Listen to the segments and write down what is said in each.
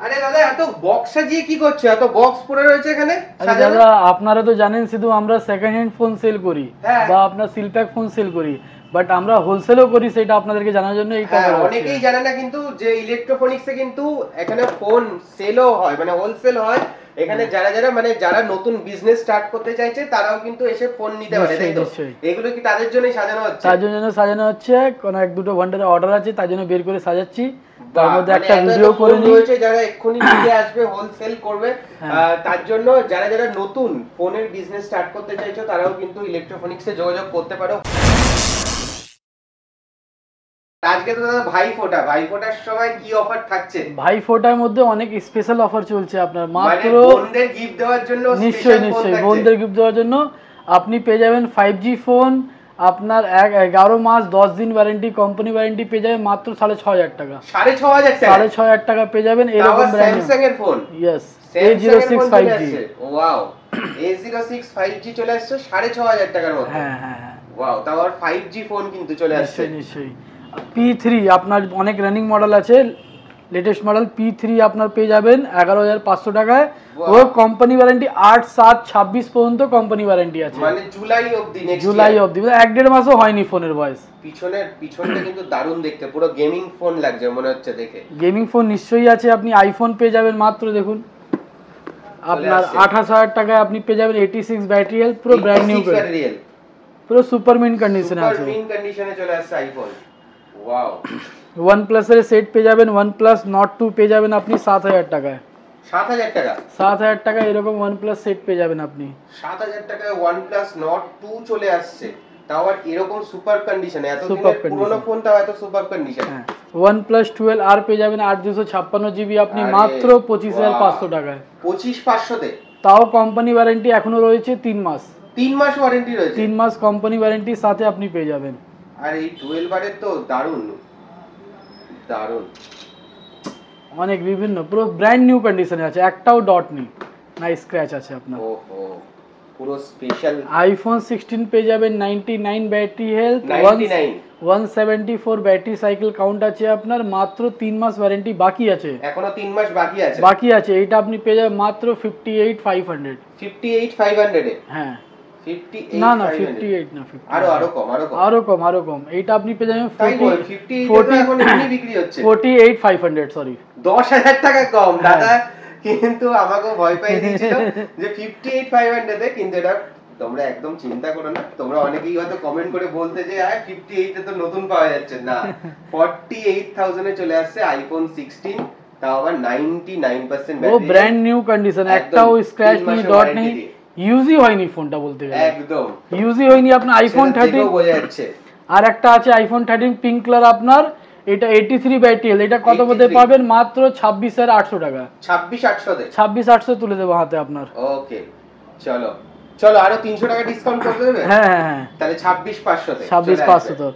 আরে দাদা এত বক্স সাজিয়ে কি করছো? এত বক্স পড়ে রয়েছে এখানে দাদা আপনারা তো জানেন শুধু আমরা সেকেন্ড হ্যান্ড ফোন সেল করি বা আপনার সিল প্যাক ফোন সেল করি, বাট আমরা হোলসেলও করি, সেটা আপনাদেরকে জানার জন্য এই কভার। অনেকেই জানে না কিন্তু যে ইলেকট্রনিক্সে কিন্তু এখানে ফোন সেলও হয়, মানে হোলসেল হয়। এখানে যারা যারা মানে যারা নতুন বিজনেস স্টার্ট করতে চাইছে তারাও কিন্তু এসে ফোন নিতে পারে, তাই তো? এগুলো কি তাদের জন্যই সাজানো হচ্ছে? তার জন্য সাজানো হচ্ছে, কোন এক দুটো ভান্ডারে অর্ডার আছে, তার জন্য বের করে সাজাচ্ছি। তার মধ্যে একটা ভিডিও করে নিই রয়েছে যারা এক্ষুনি নিতে আসবে, হোলসেল করবে, তার জন্য যারা যারা নতুন ফোনের বিজনেস স্টার্ট করতে চাইছো তারাও কিন্তু ইলেকট্রনিক্সে যোগাযোগ করতে পারো। আজকে তো দাদা ভাইফোঁটা, ভাইফোঁটার সময় কি অফার থাকছে? ভাইফোঁটার মধ্যে অনেক স্পেশাল অফার চলছে আপনার, মাত্র বোনদের গিফট দেওয়ার জন্য। নিশ্চয়ই নিশ্চয়ই বোনদের গিফট দেওয়ার জন্য আপনি পেয়ে যাবেন 5G ফোন, আপনার 11 মাস 10 দিন ওয়ারেন্টি, কোম্পানি ওয়ারেন্টি পেয়ে যাবেন মাত্র 6,500 টাকা। 6,500 টাকা পেয়ে যাবেন এরকম ব্র্যান্ড স্যামসাং এর phone. Yes A06 5G। Wow, A06 5G চলে আসছে 6,500 টাকার মধ্যে। হ্যাঁ হ্যাঁ হ্যাঁ, ওয়াও, তাও আর 5G ফোন কিন্তু চলে আসছে। নিশ্চয়ই নিশ্চয়ই। P3 আপনার অনেক রানিং মডেল আছে, লেটেস্ট মডেল P3 আপনার পেয়ে যাবেন 11,500 টাকায়। ও কোম্পানি ওয়ারেন্টি 8/7/26 পর্যন্ত কোম্পানি ওয়ারেন্টি আছে, মানে জুলাই অবধি। জুলাই অবধি, মানে 1.5 মাসও হয়নি ফোনের বয়স। পিছনটা কিন্তু দারুণ দেখতে, পুরো গেমিং ফোন লাগছে মনে হচ্ছে দেখে। গেমিং ফোন নিশ্চয়ই আছে। আপনি আইফোন পেয়ে যাবেন মাত্র দেখুন আপনার 28,000 টাকায় আপনি পেয়ে যাবেন 86 ব্যাটারি হেলথ, পুরো ব্র্যান্ড নিউ, পুরো সুপার মিন্ট কন্ডিশনে আছে। সুপার মিন্ট কন্ডিশনে চলে আসছে আইফোন। ওয়াও। OnePlus এর সেট পেয়ে যাবেন, OnePlus Nord 2 পেয়ে যাবেন আপনি 7,000 টাকায়। 7,000 টাকা? 7,000 টাকা এরকম OnePlus সেট পেয়ে যাবেন আপনি। 7,000 টাকায় OnePlus Nord 2 চলে আসছে, তাও আর এরকম সুপার কন্ডিশনে। এত পুরনো ফোন তাও এত সুপার কন্ডিশন। হ্যাঁ, OnePlus 12R পেয়ে যাবেন 8/256 GB আপনি মাত্র 25,500 টাকায়। 25,500 তে? তাও কোম্পানি ওয়ারেন্টি এখনো রয়েছে 3 মাস। 3 মাস ওয়ারেন্টি রয়েছে? 3 মাস কোম্পানি ওয়ারেন্টির সাথে আপনি পেয়ে যাবেন। আর এই 12R এর তো দারুণ দারুণ, অনেক বিভিন্ন, পুরো ব্র্যান্ড নিউ কন্ডিশনে আছে, একটাও ডট নেই, না স্ক্র্যাচ আছে আপনার। ওহো, পুরো স্পেশাল। আইফোন 16 পেয়ে যাবেন 99 battery health, 174 battery cycle count আছে আপনার, মাত্র 3 মাস ওয়ারেন্টি বাকি আছে, এখনো 3 মাস বাকি আছে। এটা আপনি পেয়ে যাবেন মাত্র 58,500। 58,500 এ? হ্যাঁ, 58 না না 58 না, আরো কম। এইটা আপনি পেয়ে যাবেন 48,500, সরি 10,000 টাকা কম। দাদা কিন্তু আমাকে ভয় পাই দিয়েছিল যে 58,500 এ, কিন্তু এটা তোমরা একদম চিন্তা করো না। তোমরা অনেকেই হয়তো কমেন্ট করে বলতে যে 58 এ তো নতুন পাওয়া যাচ্ছে না। 48,000 এ চলে আসছে আইফোন 16, তাও আবার 99% ব্যাটারি, ও ব্র্যান্ড নিউ কন্ডিশন, একটাও স্ক্র্যাচ নেই, ডট নেই, ইউজই হয়নি ফোনটা বলতে গেলে, একদম ইউজই হয়নি। আপনার আইফোন 13 বোঝা যাচ্ছে। আর একটা আছে আইফোন 13 পিঙ্ক কালার আপনার, এটা 83 ব্যাটারি হেলথ, এটা কত মধ্যে পাবেন? মাত্র 26,800 টাকা। 26,800 তুলে দেবো হাতে আপনার। ওকে, চলো আরো 300 টাকা ডিসকাউন্ট করে দেবে? হ্যাঁ, তাহলে 26,500 তে। 26,500 তো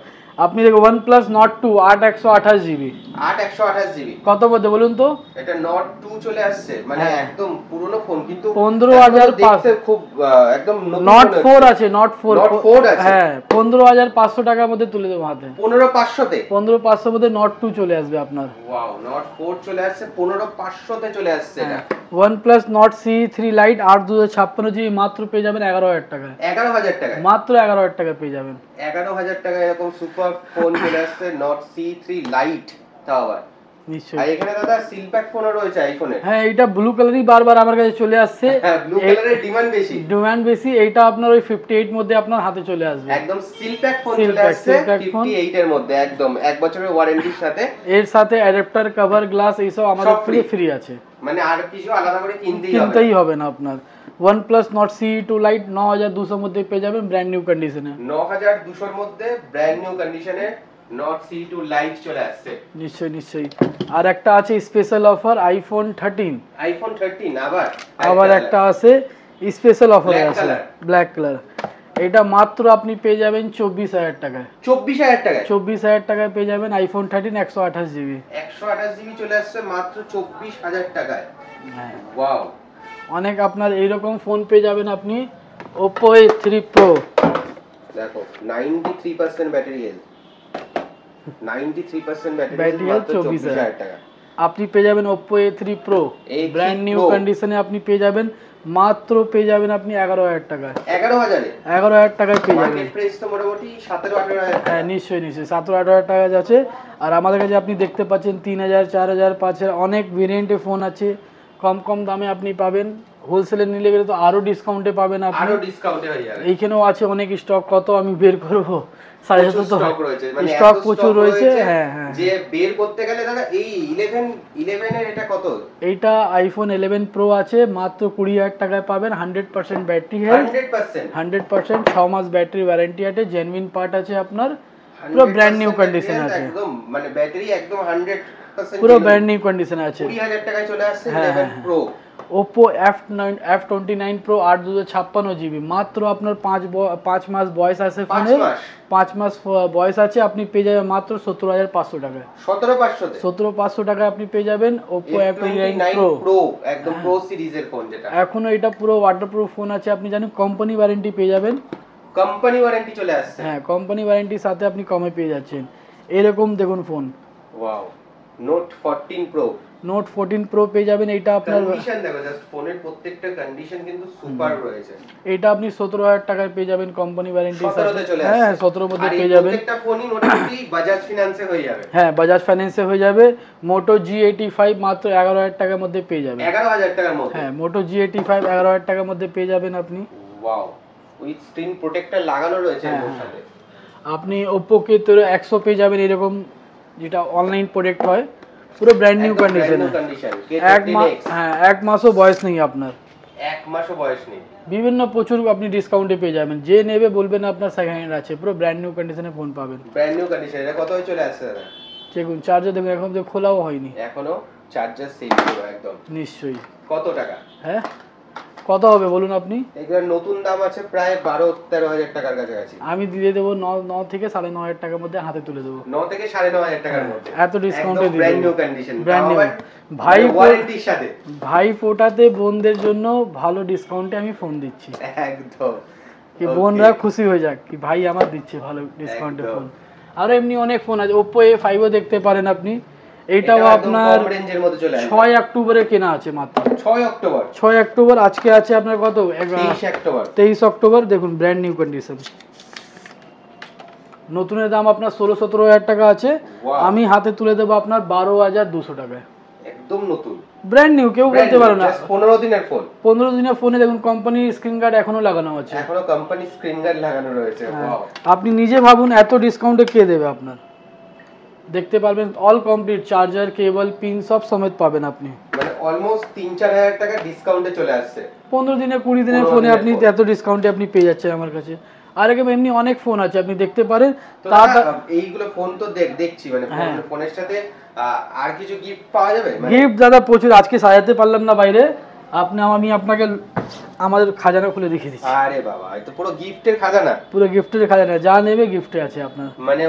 আপনি দেখো OnePlus Nord 2 8/128 GB, 8/128 GB কত মধ্যে বলুন তো? এটা Nord 2 চলে আসছে, মানে একদম পুরনো ফোন, কিন্তু 15,500 খুব একদম নতুন। Nord 4 আছে, Nord 4 আছে, হ্যাঁ 15,500 টাকার মধ্যে তুলে দেবো হাতে। 15,500 তে? 15,500 মধ্যে Nord 2 চলে আসবে আপনার। ওয়াও, Nord 4 চলে আসছে, 15,500 তে চলে আসছে এটা। OnePlus Nord CE3 Lite 8/256 GB মাত্র পেয়ে যাবেন 11,000 টাকায়। 11,000 টাকা? মাত্র 11,000 টাকা পেয়ে যাবেন। 11,000 টাকা এরকম সুপার ফোন চলে আসছে, Nord CE3 Lite, তাও আবার নিশ্চয়ই। আর এখানে দাদা সিলপ্যাক ফোনও রয়েছে আইফোনের। হ্যাঁ, এটা ব্লু কালারই বারবার আমার কাছে চলে আসছে। হ্যাঁ, ব্লু কালারের ডিমান্ড বেশি। এইটা আপনার ওই 58 মধ্যে আপনার হাতে চলে আসবে, একদম সিলপ্যাক ফোন চলে আসছে 58 এর মধ্যে, একদম 1 বছরের ওয়ারেন্টির সাথে। এর সাথে অ্যাডাপ্টার, কভার, গ্লাস এইসব আমাদের ফ্রি আছে, মানে আর কিছু আলাদা করে কিনতেই হবে না আপনার। OnePlus Nord CE2 Lite 9,200 মধ্যে পেয়ে যাবেন ব্র্যান্ড নিউ কন্ডিশনে। 9,200 এর মধ্যে ব্র্যান্ড নিউ কন্ডিশনে Nord CE2 Lite চলে আসছে। নিশ্চয়ই। আর একটা আছে স্পেশাল অফার আইফোন 13। আবার একটা আছে স্পেশাল অফার আছে, ব্ল্যাক কালার। এটা মাত্র আপনি পেয়ে যাবেন 24,000 টাকায়। 24,000 টাকায় পেয়ে যাবেন আইফোন 13 128 GB। 128 GB চলে আসছে মাত্র 24,000 টাকায়। হ্যাঁ, ওয়াও। অনেক আপনার এইরকম ফোন পেয়ে যাবেন আপনি। Oppo A3 Pro, দেখো 93% ব্যাটারি হেলথ, 93% ব্যাটারি হেলথ, 24,000 টাকা। আপনি পেয়ে যাবেন Oppo A3 Pro brand new কন্ডিশনে আপনি পেয়ে যাবেন মাত্র পেয়ে যাবেন আপনি 11000 টাকায়। 11000 টাকায় পেয়ে যাবেন। মার্কেট প্রাইস তো মোটামুটি 17-18,000। হ্যাঁ নিশ্চয়ই 17-18,000 টাকা যাচ্ছে। আর আমাদের কাছে আপনি দেখতে পাচ্ছেন 3000, 4000, 5000 অনেক ভেরিয়েন্টের ফোন আছে, কম কম দামে আপনি পাবেন। হোলসেলে নিলে গেলে তো আরো ডিসকাউন্টে পাবেন আপনি, আরো ডিসকাউন্টে হয়ে যাবে। এইখানেও আছে অনেক স্টক, কত আমি বের করব, 750 স্টক রয়েছে, মানে স্টক প্রচুর রয়েছে। হ্যাঁ হ্যাঁ, যে বের করতে গেলে দাদা এই 11 এর এটা কত? এইটা আইফোন 11 প্রো আছে মাত্র 20000 টাকায় পাবেন। 100% ব্যাটারি হেলথ, 100% 6 মাস ব্যাটারি ওয়ারেন্টি আছে, জেনুইন পার্ট আছে আপনার, পুরো ব্র্যান্ড নিউ কন্ডিশন আছে একদম, মানে ব্যাটারি একদম 100% পুরো ব্র্যান্ড নিউ কন্ডিশন আছে। 20000 টাকায় চলে আসছে 11 pro. Oppo F29 Pro 8 GB মাত্র আপনার 5 মাস বয়স আছে ফোনে, 5 মাস বয়স আছে, আপনি পেয়ে যাবেন মাত্র 17500 টাকায়। 17500 টাকায় আপনি পেয়ে যাবেন Oppo F29 Pro একদম প্রো সিরিজের ফোন যেটা। এখনো এটা পুরো ওয়াটারপ্রুফ ফোন আছে, আপনি জানেন কোম্পানি ওয়ারেন্টি পেয়ে যাবেন। কোম্পানি ওয়ারেন্টি চলে আসছে? হ্যাঁ, কোম্পানি ওয়ারেন্টির সাথে আপনি কমে পেয়ে যাচ্ছেন। এরকম দেখুন phone, wow, Note 14 Pro। Note 14 Pro পেয়ে যাবেন। এটা আপনার কন্ডিশন দেখো, জাস্ট ফোনের প্রত্যেকটা কন্ডিশন কিন্তু সুপার রয়েছে। এটা আপনি 17000 টাকায় পেয়ে যাবেন কোম্পানি ওয়ারেন্টি সাথে। 17 তে চলে আসছে। হ্যাঁ 17 মধ্যে পেয়ে যাবেন। প্রত্যেকটা ফোনই মোটামুটি বাজাজ ফিনান্সে হয়ে যাবে। হ্যাঁ, বাজাজ ফাইন্যান্সে হয়ে যাবে। Moto G85 মাত্র 11000 টাকার মধ্যে পেয়ে যাবেন। 11000 টাকার মধ্যে? হ্যাঁ, Moto G85 11000 টাকার মধ্যে পেয়ে যাবেন আপনি। ওয়াও, উইথ স্ক্রিন প্রোটেক্টর লাগানো রয়েছে এর সাথে। আপনি Oppo K100 পেয়ে যাবেন এরকম, যেটা অনলাইন প্রোডাক্ট হয়, পুরো ব্র্যান্ড নিউ কন্ডিশন। হ্যাঁ, এক মাসও বয়স নেই আপনার, এক মাসও বয়স নেই। বিভিন্ন প্রচুর আপনি ডিসকাউন্টে পেয়ে যাবেন, যে নেবে বলবেন আপনার সেকেন্ড হ্যান্ড আছে, পুরো ব্র্যান্ড নিউ কন্ডিশনে ফোন পাবেন। Brand new condition. এটা কত হয়ে চলে আসছে দাদা? দেখুন চার্জার দেখুন, এখন তো খোলাও হয়নি এখনো, চার্জার সেল পুরো একদম। নিশ্চয়ই। কত টাকা? হ্যাঁ, কত হবে বলুন আপনি? এগুলোর নতুন দাম আছে প্রায় 12-13 টাকার কাছাকাছি। আমি দিয়ে দেবো 9 থেকে 9500 টাকার মধ্যে হাতে তুলে দেবো। 9 থেকে 9500 টাকার মধ্যে এত ডিসকাউন্টে দিয়ে দেব। Brand new condition, brand new ভাই ওয়ারেন্টির সাথে। ভাই ফোটাতে বোনদের জন্য ভালো ডিসকাউন্টে আমি ফোন দিচ্ছি একদম, কি বোনরা খুশি হয়ে যাক কি ভাই আমার দিচ্ছে ভালো ডিসকাউন্টে ফোন। আর এমনি অনেক ফোন আছে, Oppo A5 ও দেখতে পারেন আপনি। এইটাও আপনার 6 অক্টোবরে কেনা আছে মাত্র। 6 অক্টোবর আজকে আছে আপনার কত? 23 অক্টোবর। দেখুন ব্র্যান্ড নিউ কন্ডিশন, নতুনের দাম আপনার 16-17 টাকা আছে, আমি হাতে তুলে দেবো আপনার 12200 টাকায়। একদম নতুন ব্র্যান্ড নিউ, কেউ বলতে পারে না। 15 দিনের ফোন। 15 দিনের ফোনে দেখুন কোম্পানি স্ক্রিন গার্ড এখনো লাগানো আছে, এখনো কোম্পানি স্ক্রিন গার্ড লাগানো রয়েছে। ওয়াও, আপনি নিজে ভাবুন এত ডিসকাউন্টে কে দেবে আপনার। দেখতে পারবেন অল কমপ্লিট, চার্জার, কেবল, পিন সব সমেত পাবেন আপনি, মানে অলমোস্ট 3-4000 টাকা ডিসকাউন্টে চলে আসছে 15 দিনে 20 দিনের ফোনে আপনি এত ডিসকাউন্টে আপনি পেয়ে যাচ্ছেন আমার কাছে। আর এমনি অনেক ফোন আছে আপনি দেখতে পারেন। এইগুলো ফোন তো দেখছি, মানে ফোনের সাথে আর কিছু গিফট পাওয়া যাবে? গিফট দাদা প্রচুর, আজকে সাজাতে পারলাম না বাইরে, আমি আপনাকে আমাদের খাজানা খুলে দেখিয়ে দিচ্ছি। আরে বাবা, এটা পুরো গিফটের খাজানা। পুরো গিফটের খাজানা, যা নেবে গিফটে আছে আপনার। মানে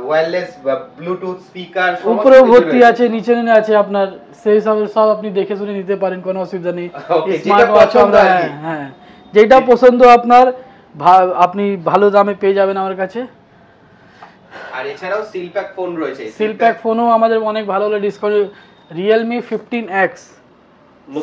ওয়্যারলেস ব্লুটুথ স্পিকার উপরে ভর্তি আছে, নিচে আছে আপনার, সেই সব আপনি দেখে শুনে নিতে পারেন, কোনো অসুবিধা নেই। স্মার্ট ওয়াচ, হ্যাঁ যেটা পছন্দ আপনার আপনি ভালো দামে পেয়ে যাবেন আমার কাছে। আর এছাড়াও সিলপ্যাক ফোন রয়েছে, সিলপ্যাক ফোনও আমাদের অনেক ভালো ভালো ডিসকাউন্ট। Realme 15X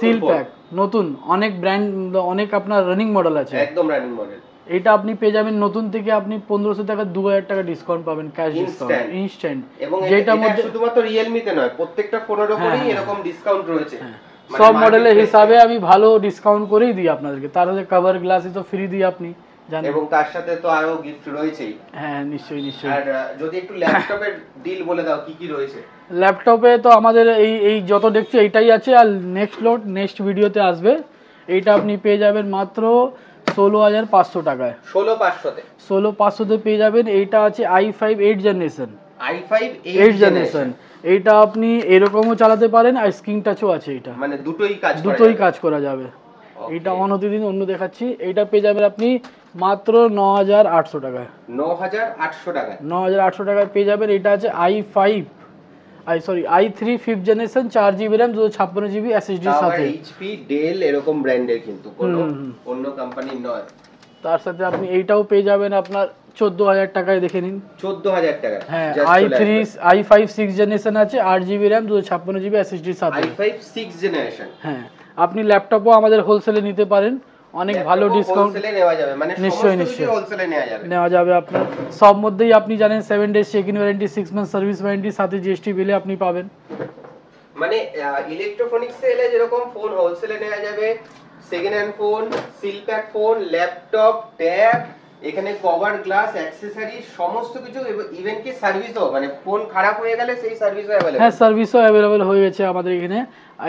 সিলপ্যাক নতুন, অনেক ব্র্যান্ড, অনেক আপনার রানিং মডেল আছে, একদম রানিং মডেল। এটা আপনি পেয়ে যাবেন নতুন থেকে আপনি 1500 টাকা 2000 টাকা ডিসকাউন্ট পাবেন, ক্যাশ ডিসকাউন্ট ইনস্ট্যান্ট। এবং যেটা মধ্যে শুধুমাত্র Realme তে নয়, প্রত্যেকটা ফোনের উপরেই এরকম ডিসকাউন্ট রয়েছে। সব মডেলের হিসাবে আমি ভালো ডিসকাউন্ট করেই দিই আপনাদেরকে, তার সাথে কভার গ্লাসই তো ফ্রি দিই আপনি জানেন, এবং তার সাথে তো আরো গিফট রয়েছেই। হ্যাঁ নিশ্চয়ই নিশ্চয়ই। আর যদি একটু ল্যাপটপের ডিল বলে দাও, কি কি রয়েছে? ল্যাপটপে তো আমাদের এই যত দেখছি এইটাই আছে, আর নেক্সট ভিডিওতে আসবে। এইটা আপনি পেয়ে যাবেন মাত্র 16500 টাকায়। 16500 তে পেয়ে যাবেন। এইটা আছে i5 8 জেনারেশন। i5 8 জেনারেশন, এইটা আপনি এরকমও চালাতে পারেন, আর স্ক্রিন টাচও আছে, এটা মানে দুটোই কাজ করা যাবে। এটা অন্যদিন অন্য দেখাচ্ছি। এইটা পেয়ে যাবেন আপনি মাত্র 9800 টাকায়। 9800 টাকায় পেয়ে যাবেন। এটা আছে i3 5th generation, 4GB RAM, 256GB SSD এর সাথে। HP, ডেল এরকম ব্র্যান্ডের, কিন্তু কোনো অন্য কোম্পানির নয়। তার সাথে আপনি এইটাও পেয়ে যাবেন আপনার 14,000 টাকায়, দেখে নিন। 14,000 টাকা। হ্যাঁ, i5 6 জেনারেশন আছে, 8GB RAM 256GB SSD এর সাথে। i5 6 generation. হ্যাঁ, আপনি ল্যাপটপও আমাদের হোলসেলে নিতে পারেন, অনেক ভালো ডিসকাউন্ট হোলসেলে নেওয়া যাবে, মানে নিশ্চয়ই সমস্ত কিছু হোলসেলে নেওয়া যাবে আপনার। সব মধ্যেই আপনি জানেন 7 days check in warranty, 6 month service warranty, সাথে জিএসটি বিলে আপনি পাবেন। মানে ইলেকট্রনিক্স এলে যেরকম ফোন হোলসেলে নেওয়া যাবে, second hand phone, seal pack phone, laptop, tab, এখানে কভার, গ্লাস, অ্যাকসেসরি সমস্ত কিছু, ইভেন কি সার্ভিসও, মানে ফোন খারাপ হয়ে গেলে সেই সার্ভিসও अवेलेबल। হ্যাঁ, সার্ভিসও अवेलेबल হয়ে গেছে আমাদের এখানে।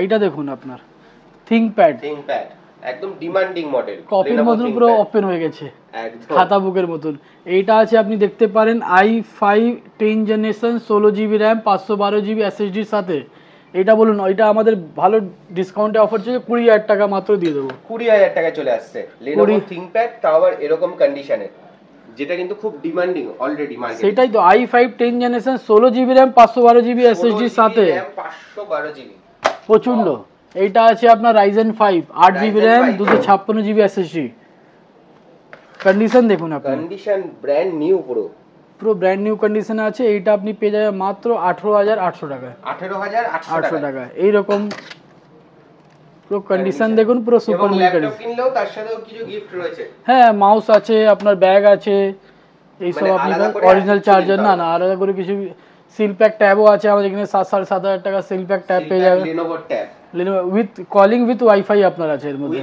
এইটা দেখুন আপনার থিংকপ্যাড একদম ডিমান্ডিং মডেল, কপির মতন পুরো ওপেন হয়ে গেছে, একদম খাতা বুকের মতন। এইটা আছে, আপনি দেখতে পারেন i5 10 generation, 16GB RAM 512GB SSD এর সাথে। এটা বলুন, এটা আমাদের ভালো ডিসকাউন্টে অফার চলছে, 20,000 টাকা মাত্র দিয়ে দেবো। 20,000 টাকা চলে আসছে Lenovo ThinkPad, তাও আবার এরকম কন্ডিশনে, যেটা কিন্তু খুব ডিমান্ডিং অলরেডি মার্কেটে। সেটাই তো, i5 10 generation, 16GB RAM 512GB SSD এর সাথে, 512GB প্রচন্ড। এইটা আছে আপনার Ryzen 5 8GB RAM 256GB SSD। Condition দেখুন, আপনি কন্ডিশন ব্র্যান্ড নিউ, পুরো ব্র্যান্ড নিউ কন্ডিশনে আছে। এইটা আপনি পেয়ে যাবেন মাত্র 18,800 টাকায়। 18,800 টাকা এইরকম পুরো কন্ডিশন দেখুন, পুরো সুপার মিল ল্যাপটপ কিনলেও তার সাথেও কিছু গিফট রয়েছে। হ্যাঁ, মাউস আছে, আপনার ব্যাগ আছে, এই সব আপনি অরিজিনাল চার্জার, না আলাদা করে কিছু। সিল প্যাক ট্যাবও আছে আমাদের এখানে, 7,500 টাকা সিল প্যাক ট্যাব পেয়ে যাবেন। Lenovo with calling with wifi আপনার আছে এর মধ্যে,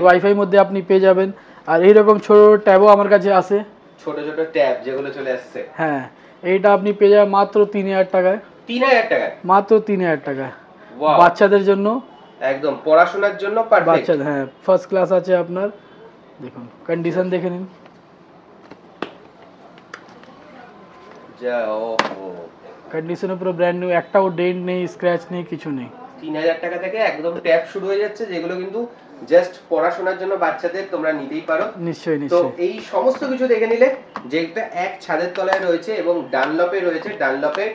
ওয়াইফাই মধ্যে আপনি পেয়ে যাবেন। আর এইরকম ছোট ট্যাবও আমার কাছে আছে, ছোট ট্যাব যেগুলো চলে আসছে। হ্যাঁ, এইটা আপনি পেয়ে যাবেন মাত্র 3,000 টাকায়। 3,000 টাকায়, মাত্র 3,000 টাকায়, বাচ্চাদের জন্য একদম পড়াশোনার জন্য পারফেক্ট। বাচ্চাদের, হ্যাঁ, ফার্স্ট ক্লাস আছে আপনার। দেখুন কন্ডিশন দেখে নিন, কন্ডিশনে পুরো ব্র্যান্ড নিউ, একটাও ডেন্ট নেই, স্ক্র্যাচ নেই, কিছু নেই। 3,000 টাকা থেকে একদম ট্যাব শুরু হয়ে যাচ্ছে, যেগুলো কিন্তু জাস্ট পড়াশোনার জন্য বাচ্চাদের তোমরা নিতেই পারো। নিশ্চয়ই। তো এই সমস্ত কিছু দেখে নিলে, যেটা এক ছাদের তলায় রয়েছে এবং ডানলপে রয়েছে, ডানলপে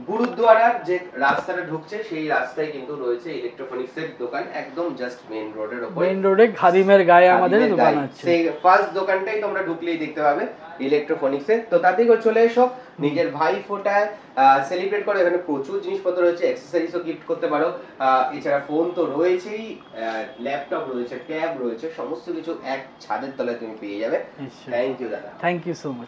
গুরুদ্বারার যে রাস্তাটা ঢুকছে সেই রাস্তায় কিন্তু রয়েছে ইলেকট্রনিক্স এর দোকান, একদম জাস্ট মেইন রোডের উপর, মেইন রোডে খাদিমের গায়ে আমাদের দোকান আছে। সেই ফার্স্ট দোকানটাই তোমরা ঢুকলেই দেখতে পাবে ইলেকট্রনিক্স এর। তো তাতেই চলে এসো, নিজের ভাই ফোটায় সেলিব্রেট করো। এখানে প্রচুর জিনিসপত্র রয়েছে, অ্যাকসেসরিজও গিফট করতে পারো। এছাড়া ফোন তো রয়েছেই, ল্যাপটপ রয়েছে, ট্যাব রয়েছে, সমস্ত কিছু এক ছাদের তলায় তুমি পেয়ে যাবে। থ্যাংক ইউ দাদা, থ্যাংক ইউ সো মাচ।